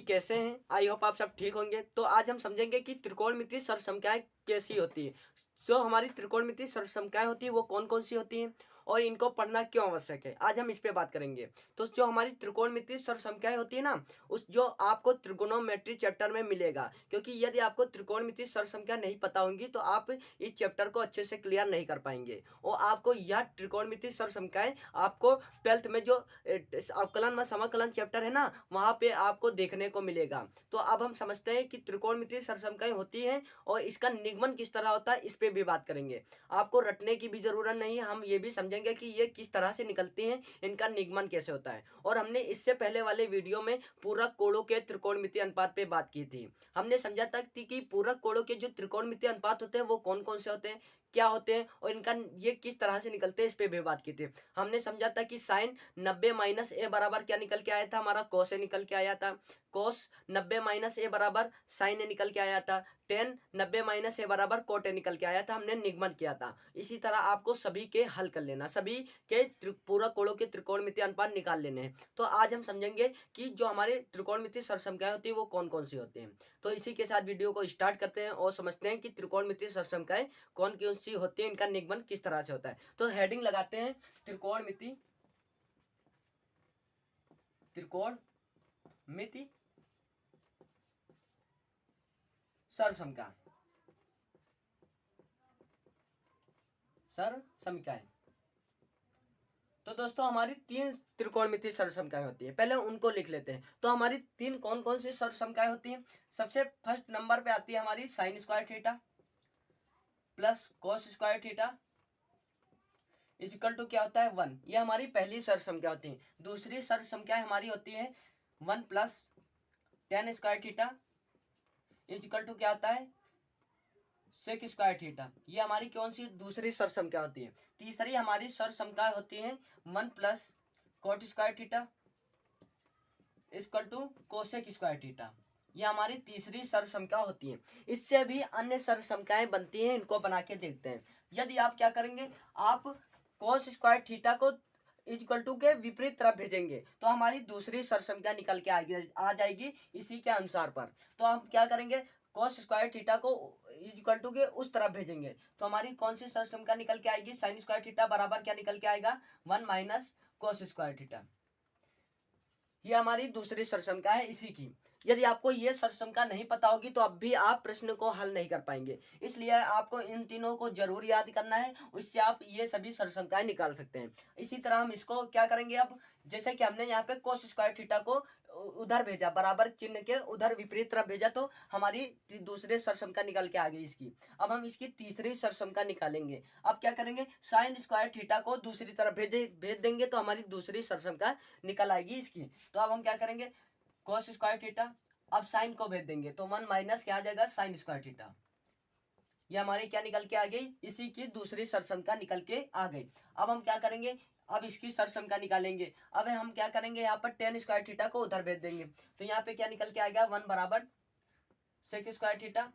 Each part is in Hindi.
कैसे हैं? आई होप आप सब ठीक होंगे। तो आज हम समझेंगे कि त्रिकोणमितीय सरसंख्याएँ कैसी होती हैं। जो हमारी त्रिकोणमितीय सरसंख्याएँ होती हैं वो कौन-कौन सी होती हैं और इनको पढ़ना क्यों आवश्यक है? आज हम इस पे बात करेंगे। तो जो हमारी त्रिकोणमितीय सरसंख्याएँ होती है ना, उस जो आपको त्रिगोनोमेट्री चैप्टर में मिलेगा, क्योंकि यदि आपको त्रिकोणमितीय सरसंख्या नहीं पता होंगी तो आप इस चैप्टर को अच्छे से क्लियर नहीं कर पाएँगे और आपको यह त्रिकोणमितीय सरसंख्याएँ आपको 12th में जो अवकलन व समाकलन चैप्टर है ना, वहाँ पे आपको देखने को मिलेगा। तो अब हम समझते हैं कि त्रिकोणमितीय सरसंख्याएँ होती हैं और इसका निगमन किस तरह होता है, इस पे भी बात करेंगे। आपको रटने की भी ज़रूरत नहीं है, हम ये भी समझेंगे कि ये किस तरह से निकलती हैं, इनका निगमन कैसे होता है। और हमने इससे पहले वाले वीडियो में पूरक कोणों के त्रिकोणमितीय अनुपात पे बात की थी। हमने समझा था कि पूरक कोणों के जो त्रिकोणमितीय अनुपात होते हैं, वो कौन-कौन से होते हैं, क्या होते हैं और इनका ये किस तरह से निकलते हैं, इस पे भी बात की थी। हमने समझा था कि साइन 90 माइनस ए बराबर क्या निकल के आया था, हमारा कॉस ए निकल के आया था। कॉस 90 माइनस ए बराबर साइन ए निकल के आया था। टेन 90 माइनस ए बराबर कोट ए निकल के आया था, हमने निगमन किया था। इसी तरह आपको सभी के हल कर लेना, सभी के पूरक कोणों के त्रिकोणमितीय अनुपात निकाल लेने हैं। तो आज हम समझेंगे कि जो हमारे त्रिकोणमितीय सरसंख्याएं होती है वो कौन कौन सी होती हैं। तो इसी के साथ वीडियो को स्टार्ट करते हैं और समझते हैं कि त्रिकोणमितीय सरसंख्याएं कौन कौन सी होती है, इनका निगमन किस तरह से होता है। तो हेडिंग लगाते हैं त्रिकोणमिति त्रिकोणमिति सरसंख्या सरसंख्याएं। तो दोस्तों हमारी तीन त्रिकोणमितीय सरसंख्याएं होती है, पहले उनको लिख लेते हैं। तो हमारी तीन कौन कौन सी सरसंख्याएं होती हैं? सबसे फर्स्ट नंबर पे आती है हमारी sine square theta plus cos square theta equal to क्या होता है 1। ये हमारी पहली सरसंख्या होती है। दूसरी सरसंख्या हमारी होती है 1 plus tan square theta equal to क्या होता है सेक स्क्वायर थीटा। ये हमारी कौन सी दूसरी सरसंख्या होती है। तीसरी हमारी सरसंख्या होती है 1 plus cot square theta equal to cosec square theta. ये हमारी तीसरी सरसंख्या होती है। इससे भी अन्य सरसंख्याएं बनती हैं, इनको बना के देखते हैं। यदि आप क्या करेंगे, आप कोस स्क्वायर थीटा को इक्वल टू के विपरीत तरफ भेजेंगे तो हमारी दूसरी सरसंख्या निकल के आ जाएगी इसी के अनुसार पर। तो हम क्या करेंगे, कॉस स्क्वायर थीटा को इक्वल टू के उस तरफ भेजेंगे तो हमारी कौन सी सरसंख्या निकल के आएगी, साइन स्क्वायर थीटा बराबर क्या निकल के आएगा 1 माइनस कॉस स्क्वायर थीटा। ये हमारी दूसरी सरसंख्या है इसी की। यदि आपको ये सरसंख्या नहीं पता होगी तो अब भी आप प्रश्न को हल नहीं कर पाएंगे, इसलिए आपको इन तीनों को जरूर याद करना है, उससे आप ये सभी सरसंख्याएं निकाल सकते हैं। इसी तरह हम इसको क्या करेंगे, अब जैसे कि हमने यहाँ पे कोस स्क्वायर थीटा को उधर भेजा, बराबर चिन्ह के उधर विपरीत तरफ भेजा, तो हमारी दूसरे सरसंख्या निकल के आ गई इसकी। अब हम इसकी तीसरी सरसंख्या निकालेंगे। अब क्या करेंगे, साइन स्क्वायर थीटा को दूसरी तरफ भेज देंगे तो हमारी दूसरी सरसंख्या निकल आएगी इसकी। तो अब हम क्या करेंगे, कॉस स्क्वायर थीटा अब साइन को भेज देंगे तो 1 माइनस क्या आ जाएगा साइन स्क्वायर थीटा। ये हमारी क्या निकल के आ गई, इसी की दूसरी सरसंख्या निकल के आ गई। अब हम क्या करेंगे, अब इसकी सरसंख्या निकालेंगे। अब हम क्या करेंगे, यहाँ पर टेन स्क्वायर थीटा को उधर भेज देंगे तो यहाँ पे क्या निकल के आएगा 1 बराबर सेक स्क्वायर थीटा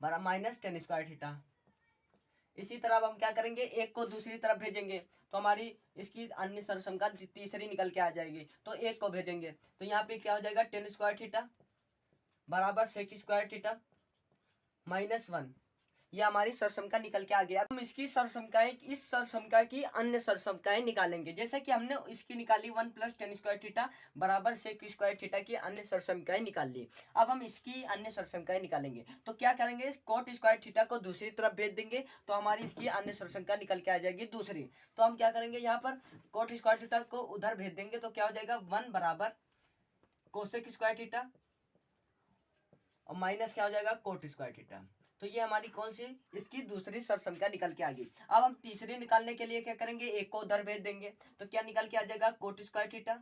बराबर माइनस टेन स्क्वायर थीटा। इसी तरह अब हम क्या करेंगे, एक को दूसरी तरफ भेजेंगे तो हमारी इसकी अन्य सरसंख्या तीसरी निकल के आ जाएगी। तो एक को भेजेंगे तो यहाँ पे क्या हो जाएगा टेन स्क्वायर थीटा बराबर सेक स्क्वायर थीटा माइनस 1। ये हमारी सरसंख्या निकल के आ गया। हम इसकी सरसंख्याएं, इस सरसंख्या की अन्य सरसंख्याएं निकालेंगे। जैसे कि हमने इसकी निकाली 1 प्लस टेन स्क्वायर थीटा बराबर सेक स्क्वायर थीटा की अन्य सरसंख्याएं निकाल ली। अब हम इसकी अन्य सरसंख्याएं निकालेंगे तो क्या करेंगे, कोट स्क्वायर थीटा को दूसरी तरफ भेज देंगे तो हमारी इसकी अन्य सरसंख्या निकल के आ जाएगी दूसरी। तो हम क्या करेंगे, यहाँ पर कोट स्क्वायर थीटा को उधर भेज देंगे तो क्या हो जाएगा 1 बराबर कोसेक स्क्वायर थीटा और माइनस क्या हो जाएगा कोट स्क्वायर थीटा। तो ये हमारी कौन सी, इसकी दूसरी सरसंख्या निकल के आ गई। अब हम तीसरी निकालने के लिए क्या करेंगे, एक को उधर भेज देंगे तो क्या निकल के आ जाएगा कोट स्क्वायर थीटा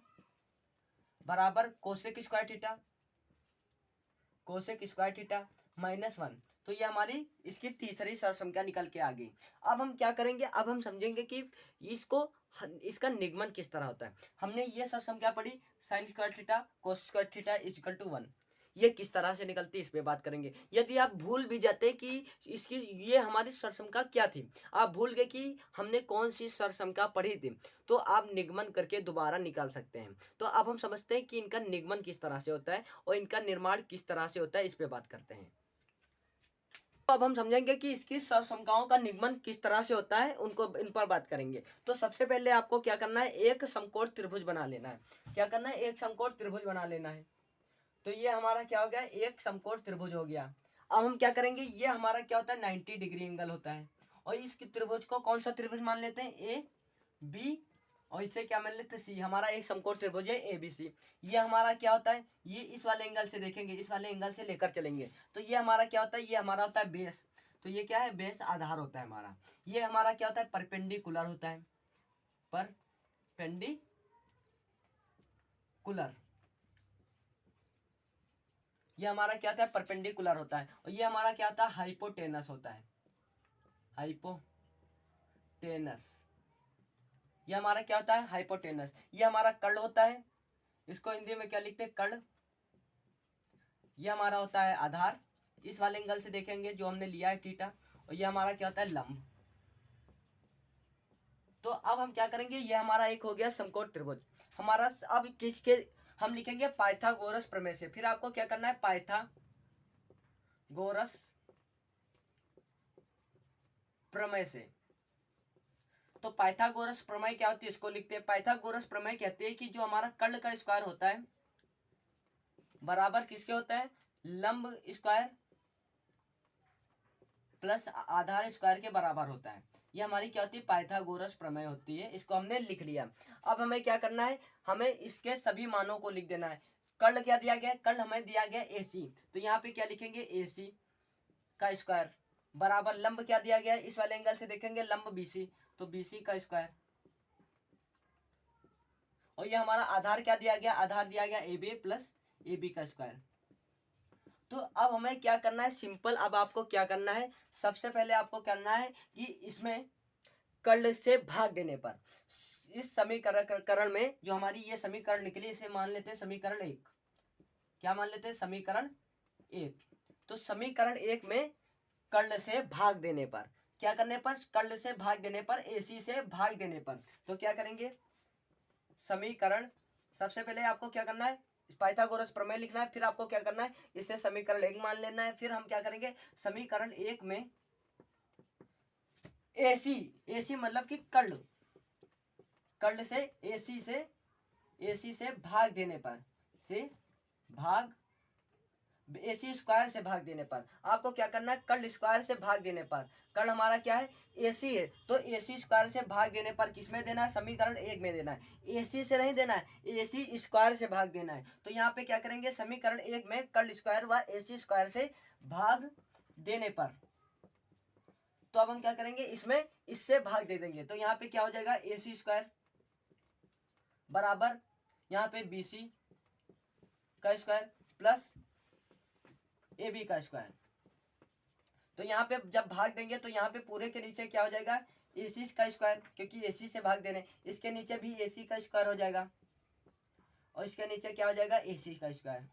बराबर cosec square theta cosec square theta minus 1। तो ये हमारी इसकी तीसरी सरसंख्या निकल के आ गई। अब हम क्या करेंगे, अब हम समझेंगे कि इसको इसका निगमन किस तरह होता है। हमने ये सरसंख्या पढ़ी sine square theta cos square theta equal to 1। ये किस तरह से निकलती है इस पे बात करेंगे। यदि आप भूल भी जाते कि इसकी ये हमारी सरसमका क्या थी, आप भूल गए कि हमने कौन सी सरसमका पढ़ी थी, तो आप निगमन करके दोबारा निकाल सकते हैं। तो अब हम समझते हैं कि इनका निगमन किस तरह से होता है और इनका निर्माण किस तरह से होता है, इस पे बात करते हैं। तो अब हम समझेंगे कि इसकी सरसमकाओं का निगमन किस तरह से होता है, उनको इन पर बात करेंगे। तो सबसे पहले आपको क्या करना है, एक समकोण त्रिभुज बना लेना है। क्या करना है, एक समकोण त्रिभुज बना लेना है। तो ये हमारा क्या हो गया, एक समकोण त्रिभुज हो गया। अब हम क्या करेंगे, ये हमारा क्या होता है 90 डिग्री एंगल होता है, और इस त्रिभुज को कौन सा त्रिभुज मान लेते हैं, ए बी, और इसे क्या मान लेते हैं, सी। हमारा एक समकोण त्रिभुज है ए बी सी। ये हमारा क्या होता है, ये इस वाले एंगल से देखेंगे, इस वाले एंगल से लेकर चलेंगे, तो ये हमारा क्या होता है, ये हमारा होता है बेस। तो ये क्या है, बेस आधार होता है हमारा। ये हमारा क्या होता है, परपेंडिकुलर होता है, परपेंडिकुलर। ये हमारा क्या होता है, परपेंडिकुलर होता है। और ये हमारा क्या होता है, हाइपोटेनस होता है, हाइपोटेनस। ये हमारा क्या होता है, हाइपोटेनस। ये हमारा कर्ण होता है, इसको हिंदी में क्या लिखते हैं, कर्ण। ये हमारा होता है आधार, इस वाले एंगल से देखेंगे जो हमने लिया है थीटा। और ये हमारा क्या होता है, लंब। तो अब हम क्या करेंगे, ये हमारा एक हो गया समकोण त्रिभुज हमारा। अब किसके हम लिखेंगे, पाइथागोरस प्रमेय से। फिर आपको क्या करना है, पाइथागोरस प्रमेय से। तो पाइथागोरस प्रमेय क्या होती है, इसको लिखते हैं। पाइथागोरस प्रमेय कहते हैं कि जो हमारा कर्ण का स्क्वायर होता है बराबर किसके होता है, लंब स्क्वायर प्लस आधार स्क्वायर के बराबर होता है। ये हमारी क्या होती है, पाइथागोरस प्रमेय होती है। इसको हमने लिख लिया। अब हमें क्या करना है, हमें इसके सभी मानों को लिख देना है। कर्ण क्या दिया गया है, कर्ण हमें दिया गया ए सी, तो यहाँ पे क्या लिखेंगे, ए सी का स्क्वायर बराबर लंब क्या दिया गया है, इस वाले एंगल से देखेंगे लंब बी सी, तो बी सी का स्क्वायर। और ये हमारा आधार क्या दिया गया, आधार दिया गया A B plus A B का स्क्वायर। तो अब हमें क्या करना है, सिंपल। अब आपको क्या करना है, सबसे पहले आपको करना है कि इसमें कर्ण से भाग देने पर, इस समीकरण में जो हमारी ये समीकरण निकली, इसे मान लेते हैं समीकरण एक। क्या मान लेते हैं, समीकरण एक। तो समीकरण एक में कर्ण से भाग देने पर, क्या करने पर, कर्ण से भाग देने पर, एसी से भाग देने पर, तो क्या करेंगे, समीकरण। सबसे पहले आपको क्या करना है, पाइथागोरस प्रमेय लिखना है। फिर आपको क्या करना है, इसे समीकरण एक मान लेना है। फिर हम क्या करेंगे, समीकरण एक में एसी, एसी मतलब कि कर्ण, कर्ण से एसी से भाग देने पर, से भाग, एसी स्क्वायर से भाग देने पर आपको क्या करना है, कर्ण स्क्वायर से भाग देने पर। कर्ण हमारा क्या है, एसी है, तो एसी स्क्वायर से भाग देने पर किसमें देना है, समीकरण एक में देना है। एसी से नहीं देना है, एसी स्क्वायर से भाग देना है। तो यहाँ पे क्या करेंगे, समीकरण एक में कर्ण स्क्वायर व एसी स्क्वायर से भाग देने पर, तो अब हम क्या करेंगे, इसमें इससे भाग दे देंगे। तो यहाँ पे क्या हो जाएगा, एसी स्क्वायर बराबर यहाँ पे बीसी का स्क्वायर प्लस ए बी का स्क्वायर। तो यहाँ पे जब भाग देंगे तो यहाँ पे पूरे के नीचे क्या हो जाएगा, एसी का स्क्वायर, क्योंकि एसी से भाग देने, इसके नीचे भी एसी का स्क्वायर हो जाएगा, और इसके नीचे क्या हो जाएगा, एसी का स्क्वायर।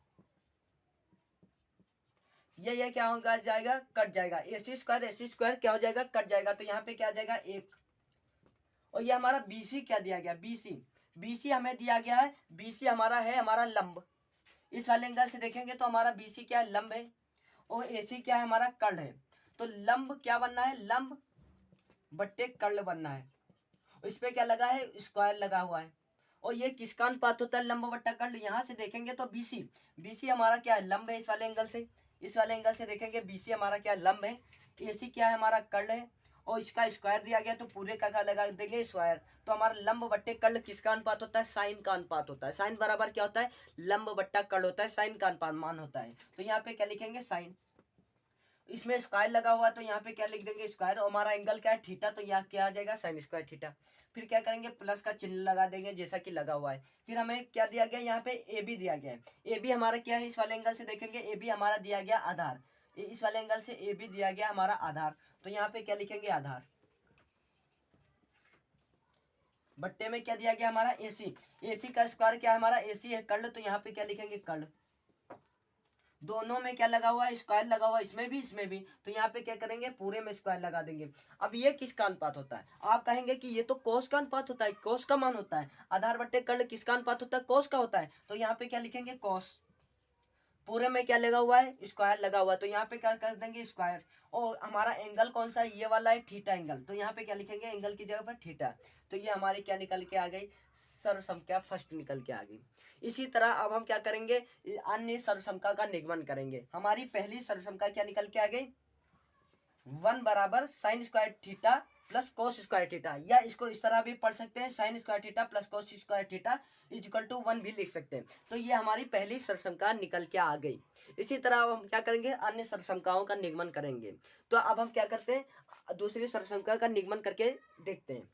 ये क्या होगा, जाएगा, कट जाएगा, एसी स्क्वायर क्या हो जाएगा, कट जाएगा। तो यहाँ पे क्या आ जाएगा, एक। और ये हमारा बीसी क्या दिया गया, बीसी, बीसी हमें दिया गया है, बीसी हमारा है, हमारा लंब। इस वाले एंगल से देखेंगे तो हमारा बीसी क्या है, लंब है, और एसी क्या है, हमारा कर्ण है। तो लंब क्या बनना है, लंब बट्टे कर्ण बनना है। इस पे क्या लगा है, स्क्वायर लगा हुआ है। और ये किसका अनुपात होता है, लंब बट्टा कर्ण। यहाँ से देखेंगे तो बीसी, बीसी हमारा क्या है, लंब है, इस वाले एंगल से, इस वाले एंगल से देखेंगे बीसी हमारा क्या है, लंब है। एसी क्या है, हमारा कर्ण है, और इसका स्क्वायर दिया गया, तो पूरे का लगा देंगे स्क्वायर। तो हमारा लंब बट्टे कर्ण किसका अनुपात होता है, साइन का अनुपात होता है। साइन बराबर क्या होता है, लंब बट्टा कर्ण होता है, साइन का अनुपात मान होता है। तो यहाँ पे क्या लिखेंगे, साइन। इसमें स्क्वायर लगा हुआ, तो यहाँ पे क्या लिख देंगे, स्क्वायर। और हमारा एंगल क्या है, थीटा, तो यहाँ क्या आ जाएगा, साइन स्क्वायर थीटा। फिर क्या करेंगे, प्लस का चिन्ह लगा देंगे जैसा कि लगा हुआ है। फिर हमें क्या दिया गया, यहाँ पे ए बी दिया गया है। ए बी हमारा क्या है, इस वाले एंगल से देखेंगे, ए बी हमारा दिया गया आधार, इस वाले एंगल से ए बी दिया गया हमारा आधार। तो यहाँ पे क्या लिखेंगे, आधार बट्टे में क्या दिया गया, हमारा एसी, एसी का स्क्वायर क्या है, हमारा एसी है, कर्ण, तो यहाँ पे क्या लिखेंगे, कर्ण। दोनों में क्या लगा हुआ है, स्क्वायर लगा हुआ है, इसमें भी, तो यहाँ पे क्या करेंगे, पूरे में स्क्वायर लगा देंगे। अब ये किसका अनुपात होता है, आप कहेंगे कि ये तो कोस का अनुपात होता है, कोस का मान होता है, आधार बट्टे कर्ण किसका अनुपात होता है, कोस का होता है, तो यहाँ पे क्या लिखेंगे, कोस। पूरे में क्या लगा हुआ है, स्क्वायर लगा हुआ है, तो यहाँ पे क्या कर देंगे, स्क्वायर। और हमारा एंगल कौन सा है, ये वाला है, थीटा एंगल, तो यहाँ पे क्या लिखेंगे, एंगल की जगह पर थीटा। तो ये हमारी क्या निकल के आ गई, सरसंख्या फर्स्ट निकल के आ गई। इसी तरह अब हम क्या करेंगे, अन्य सरसंख्या का निगमन करेंगे। हमारी पहली सरसंख्या क्या निकल के आ गई, 1 बराबर sine square theta plus cos square theta, या इसको इस तरह भी पढ़ सकते हैं, sine square theta plus cos square theta equal to 1 भी लिख सकते हैं। तो ये हमारी पहली सरसंख्या निकल के आ गई। इसी तरह अब हम क्या करेंगे, अन्य सरसंख्याओं का निगमन करेंगे। तो अब हम क्या करते हैं, दूसरी सरसंख्या का निगमन करके देखते हैं।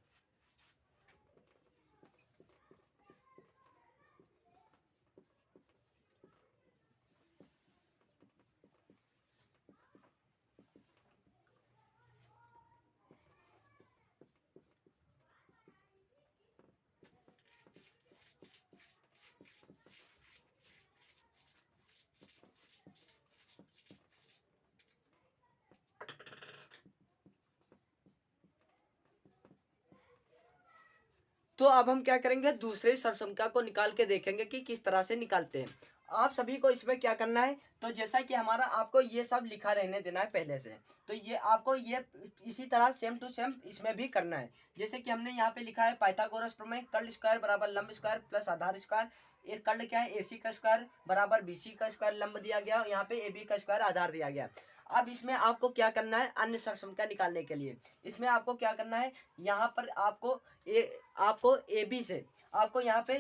तो अब हम क्या करेंगे, दूसरे सरसंख्या को निकाल के देखेंगे कि किस तरह से निकालते हैं। आप सभी को इसमें क्या करना है, तो जैसा कि हमारा आपको ये सब लिखा रहने देना है पहले से, तो ये आपको ये इसी तरह सेम टू सेम इसमें भी करना है। जैसे कि हमने यहाँ पे लिखा है पाइथागोरस प्रमेय, कर्ण स्क्वायर बराबर लंब स्क्वायर प्लस आधार स्क्वायर। एक कर्ण क्या है, एसी का स्क्वायर बराबर बीसी का स्क्वायर लंब दिया गया, यहाँ पे एबी का स्क्वायर आधार दिया गया। अब इसमें आपको क्या करना है, अन्य सरसंख्या निकालने के लिए इसमें आपको क्या करना है, यहाँ पर आपको ए बी से आपको यहाँ पे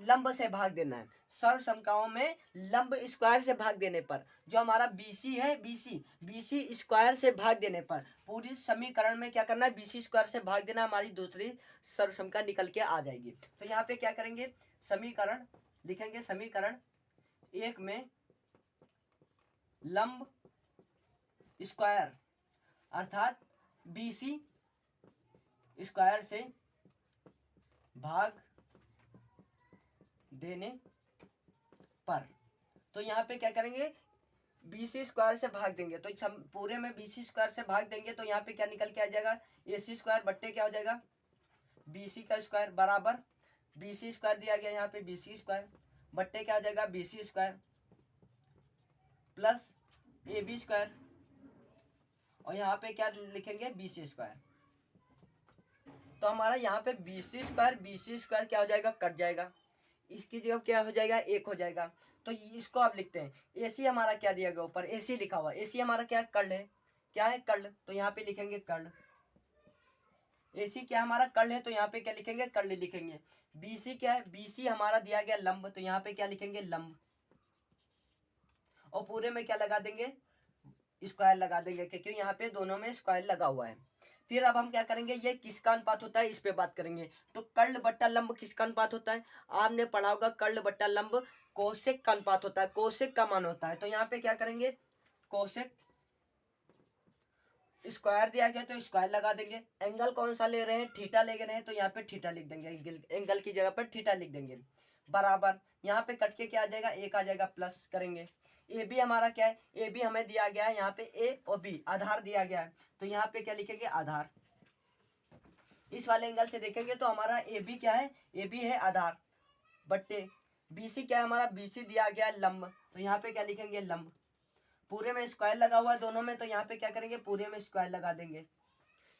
लंब से भाग देना है। सरसंख्याओं में लंब स्क्वायर से भाग देने पर जो हमारा बीसी है, बीसी स्क्वायर से भाग देने पर पूरी समीकरण में क्या करना है, बीसी स्क्वायर से भाग देना, हमारी दूसरी सरसंख्या निकल के आ जाएगी। तो यहाँ पे क्या करेंगे, समीकरण लिखेंगे, समीकरण एक में लंब स्क्वायर अर्थात बीसी स्क्वायर से भाग देने पर, तो यहाँ पे क्या करेंगे, बीसी स्क्वायर से भाग देंगे, तो पूरे में बीसी स्क्वायर से भाग देंगे, तो यहाँ पे क्या निकल के आ जाएगा, एसी स्क्वायर बट्टे क्या हो जाएगा, बीसी का स्क्वायर बराबर बीसी स्क्वायर दिया गया, यहाँ पे बीसी स्क्वायर बट्टे क्या हो जाएगा, BC square plus A B square, और यहाँ पे क्या लिखेंगे, बीसी स्क्वायर। तो हमारा यहाँ पे बीसी स्क्वायर क्या हो जाएगा, कट जाएगा, इसकी जगह क्या हो जाएगा, एक हो जाएगा। तो इसको आप लिखते हैं, एसी हमारा क्या दिया गया, ऊपर एसी लिखा हुआ, एसी हमारा क्या कर्ण है, क्या है कर्ण, तो यहाँ पे लिखेंगे कर्ण। एसी क्या हमारा कर्ण है, तो यहाँ पे क्या लिखेंगे, कर्ण लिखेंगे। बीसी क्या है, बीसी हमारा दिया गया लंब, तो यहाँ पे क्या लिखेंगे, लंब। और पूरे में क्या लगा देंगे, स्क्वायर लगा देंगे, क्योंकि यहाँ पे दोनों में स्क्वायर लगा हुआ है। फिर अब हम क्या करेंगे, ये किसका अनुपात होता है, इस पे बात करेंगे। तो कर्ण बट्टा लंब किसका अनुपात होता है, आपने पढ़ा होगा, कर्ण बट्टा लंब कोसेक का अनुपात होता है, कोसेक का मान होता है। तो यहाँ पे क्या करेंगे, कोसेक स्क्वायर दिया गया तो स्क्वायर लगा देंगे। एंगल कौन सा ले रहे हैं, थीटा ले रहे हैं, तो यहाँ पे थीटा लिख देंगे, एंगल की जगह पर थीटा लिख देंगे बराबर। यहाँ पे कट के क्या आ जाएगा, एक आ जाएगा, प्लस करेंगे। ए बी हमारा क्या है, ए बी हमें दिया गया है, यहाँ पे ए और बी आधार दिया गया है, तो यहाँ पे क्या लिखेंगे, आधार। इस वाले एंगल से देखेंगे तो हमारा ए बी क्या है, ए बी है आधार बट्टे बीसी क्या है, हमारा बीसी दिया गया है लंब, तो यहाँ पे क्या लिखेंगे, लंब। पूरे में स्क्वायर लगा हुआ है दोनों में, तो यहाँ पे क्या करेंगे, पूरे में स्क्वायर लगा देंगे।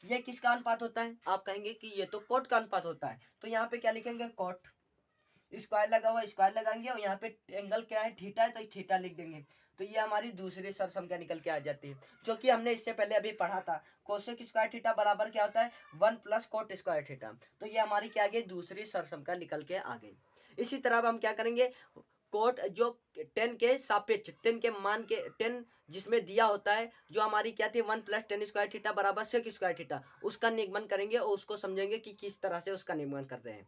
ये किसका अनुपात होता है, आप कहेंगे कि ये तो कोट का अनुपात होता है, तो यहाँ पे क्या लिखेंगे, कोट। स्क्वायर लगा हुआ, स्क्वायर लगाएंगे, और यहाँ पे एंगल क्या है, थीटा है, तो थीटा लिख देंगे। तो ये हमारी दूसरी सरसंख्या निकल के आ जाती है, जो कि हमने इससे पहले अभी पढ़ा था। कोसेक स्क्वायर थीटा बराबर क्या होता है, 1 प्लस कोट स्क्वायर थीटा। तो ये हमारी क्या आ गई, दूसरी सरसंख्या निकल के आ गई। इसी तरह अब हम क्या करेंगे, कोट जो 10 के सापेक्ष, 10 के मान के 10 जिसमें दिया होता है, जो हमारी क्या थी, 1 प्लस 10 स्क्वायर थीटा बराबर सेक स्क्वायर थीटा, उसका निगमन करेंगे और उसको समझेंगे कि किस तरह से उसका निगमन करते हैं।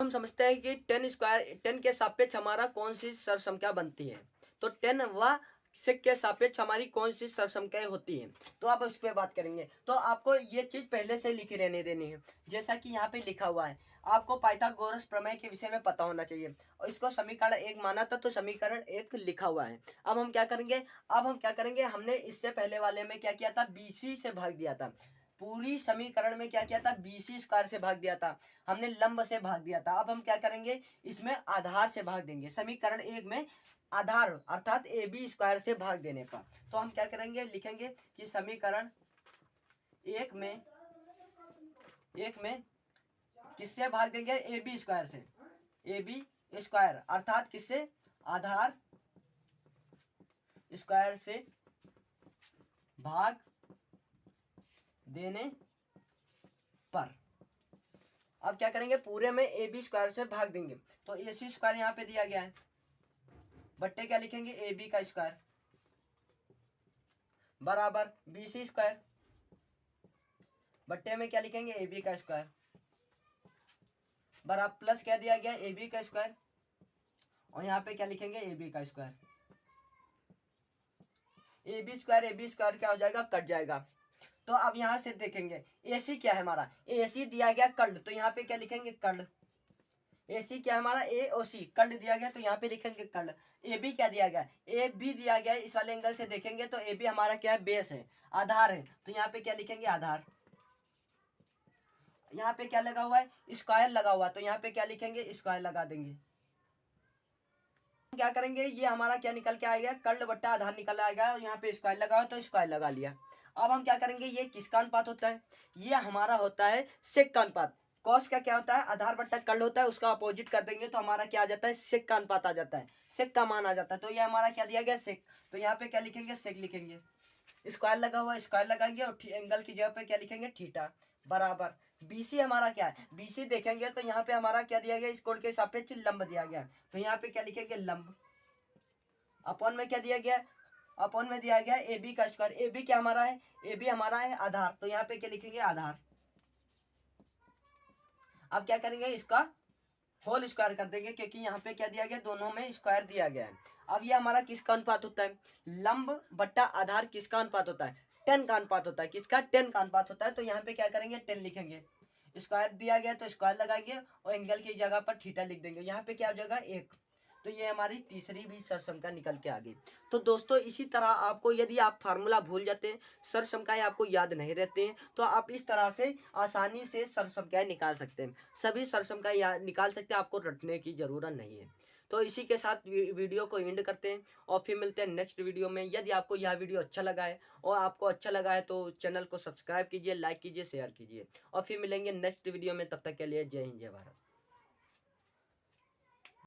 हम समझते हैं कि 10 के सापेक्ष हमारा कौन सी सरसंख्या बनती है। तो 10 व सेक के सापेक्ष हमारी कौन सी सरसंख्याएं होती हैं, तो आप उस पर बात करेंगे। तो आपको ये चीज पहले से लिखी रहने देनी है, जैसा कि यहाँ पे लिखा हुआ है। आपको पाइथागोरस प्रमेय के विषय में पता होना चाहिए और इसको समीकरण 1 माना था तो समीकरण 1 लिखा हुआ है। अब हम क्या करेंगे, हमने इससे पहले वाले में क्या किया था, BC से भाग दिया था। पूरी समीकरण में क्या किया था, BC स्क्वायर से भाग दिया था, हमने लंब से भाग दिया था। अब हम क्या करेंगे, इसमें आधार से भाग देंगे। समीकरण 1 में आधार अर्थात AB स्क्वायर से भाग देने पर तो हम क्या करेंगे, लिखेंगे कि समीकरण 1 में किससे भाग देंगे, AB स्क्वायर से, AB स्क्वायर अर्थात किससे, आधार स्क्वायर से भाग देने पर। अब क्या करेंगे, पूरे में AB स्क्वायर से भाग देंगे तो AC स्क्वायर यहाँ पे दिया गया है, बट्टे क्या लिखेंगे, AB का स्क्वायर बराबर BC स्क्वायर, बट्टे में क्या लिखेंगे, AB का स्क्वायर बराबर प्लस क्या दिया गया, AB का स्क्वायर और यहाँ पे क्या लिखेंगे, AB का स्क्वायर। AB स्क्वायर क्या हो जाएगा, कट जाएगा। तो अब यहाँ से देखेंगे AC क्या है हमारा, AC दिया गया कर्ल, तो यहाँ पे क्या लिखेंगे, कर्ल। AC क्या है हमारा, AOC कर्ल दिया गया तो यहाँ पे लिखेंगे कर्ल। AB क्या दिया गया, AB दिया गया, इस वाले एंगल से देखेंगे तो AB हमारा क्या है, बेस है, आधार है, तो यहाँ पे क्या लिखेंगे, आधार। यहाँ पे क्या लगा हुआ है, स्क्वायर लगा हुआ, तो यहाँ पे क्या लिखेंगे, स्क्वायर लगा देंगे। क्या करेंगे, ये हमारा क्या निकल के आएगा, कर्ल बट्टा आधार निकल आएगा, यहाँ पे स्क्वायर लगा हुआ तो स्क्वायर लगा लिया। अब हम क्या करेंगे, ये किसका अनुपात होता है, ये हमारा होता है सेक का अनुपात। कॉस का क्या होता है, आधार बट्टा कर्ल होता है, उसका अपोजिट कर देंगे तो हमारा क्या आ जाता है, सेक का अनुपात आ जाता है, सेक का मान आ जाता है। तो ये हमारा क्या दिया गया, सेक, तो यहाँ पे क्या लिखेंगे, सेक लिखेंगे। स्क्वायर लगा हुआ, स्क्वायर लगाएंगे और एंगल की जगह पे क्या लिखेंगे, थीटा बराबर BC हमारा क्या है, BC देखेंगे तो यहाँ पे हमारा क्या दिया गया, इस कोण के सापेक्ष लंब दिया गया, तो यहाँ पे क्या लिखेंगे, लंब। अपॉन में क्या दिया गया, अपॉन में दिया गया AB का स्क्वायर। AB क्या हमारा है, AB हमारा है आधार, तो यहाँ पे क्या लिखेंगे, आधार। अब क्या करेंगे, इसका होल स्क्वायर कर देंगे क्योंकि यहाँ पे क्या दिया गया, दोनों में स्क्वायर दिया गया है। अब ये हमारा किसका अनुपात होता है, लंब बट्टा आधार किसका अनुपात होता है, 10 का अनुपात होता है, किसका, 10 का अनुपात होता है। तो यहाँ पे क्या करेंगे, 10 लिखेंगे, स्क्वायर दिया गया तो स्क्वायर लगाएंगे और एंगल की जगह पर थीटा लिख देंगे, यहाँ पे क्या हो जाएगा, 1। तो ये हमारी तीसरी भी सरसमका निकल के आ गई। तो दोस्तों इसी तरह आपको, यदि आप फार्मूला भूल जाते हैं, सरसमकाएं आपको याद नहीं रहते हैं, तो आप इस तरह से आसानी से सरसमकाएं निकाल सकते हैं, सभी सरसमकाएं निकाल सकते हैं, आपको रटने की जरूरत नहीं है। तो इसी के साथ वीडियो को एंड करते हैं और फिर मिलते हैं नेक्स्ट वीडियो में। यदि आपको यह वीडियो अच्छा लगा है और आपको अच्छा लगा है तो चैनल को सब्सक्राइब कीजिए, लाइक कीजिए, शेयर कीजिए और फिर मिलेंगे नेक्स्ट वीडियो में। तब तक के लिए जय हिंद, जय भारत।